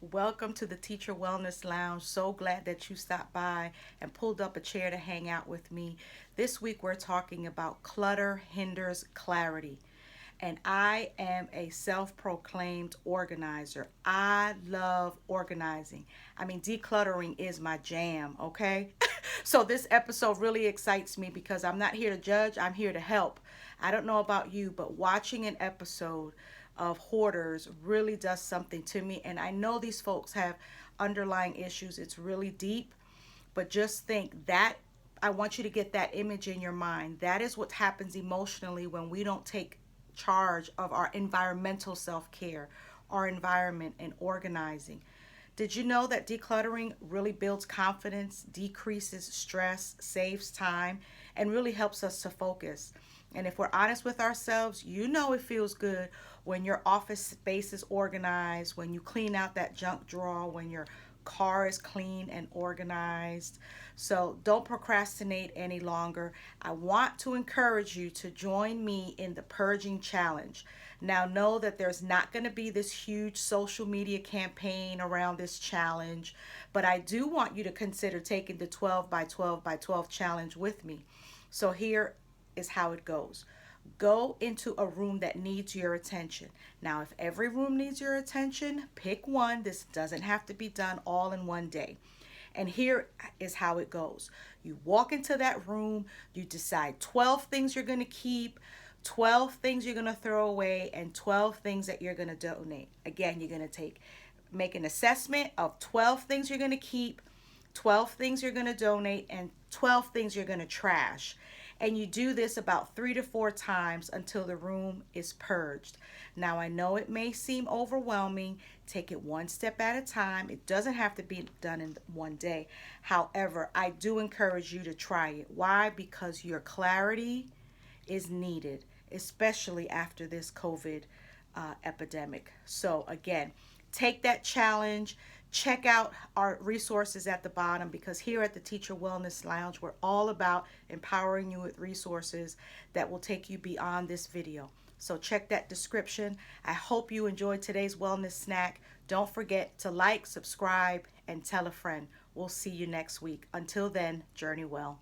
Welcome to the Teacher Wellness Lounge. So glad that you stopped by and pulled up a chair to hang out with me. This week we're talking about clutter hinders clarity. And I am a self proclaimed organizer. I love organizing. I mean, decluttering is my jam, okay? So, this episode really excites me because I'm not here to judge, I'm here to help. I don't know about you, but watching an episode of hoarders really does something to me. And I know these folks have underlying issues, it's really deep, but just think that I want you to get that image in your mind. That is what happens emotionally when we don't take charge of our environmental self care, our environment, and organizing. Did you know that decluttering really builds confidence, decreases stress, saves time, and really helps us to focus? And if we're honest with ourselves, you know it feels good when your office space is organized, when you clean out that junk drawer, when your car is clean and organized. So don't procrastinate any longer. I want to encourage you to join me in the purging challenge. Now, know that there's not going to be this huge social media campaign around this challenge, but I do want you to consider taking the 12 by 12 by 12 challenge with me. So, here is how it goes. Go into a room that needs your attention. Now, if every room needs your attention, pick one. This doesn't have to be done all in one day. And here is how it goes. You walk into that room, you decide 12 things you're going to keep, 12 things you're going to throw away, and 12 things that you're going to donate. Again, you're going to make an assessment of 12 things you're going to keep, 12 things you're going to donate, and 12 things you're going to trash. And you do this about 3 to 4 times until the room is purged. Now, I know it may seem overwhelming. Take it one step at a time. It doesn't have to be done in one day. However, I do encourage you to try it. Why? Because your clarity is needed, especially after this COVID epidemic. So, again, take that challenge. Check out our resources at the bottom because here at the Teacher Wellness Lounge, we're all about empowering you with resources that will take you beyond this video. So check that description. I hope you enjoyed today's wellness snack. Don't forget to like, subscribe, and tell a friend. We'll see you next week. Until then, journey well.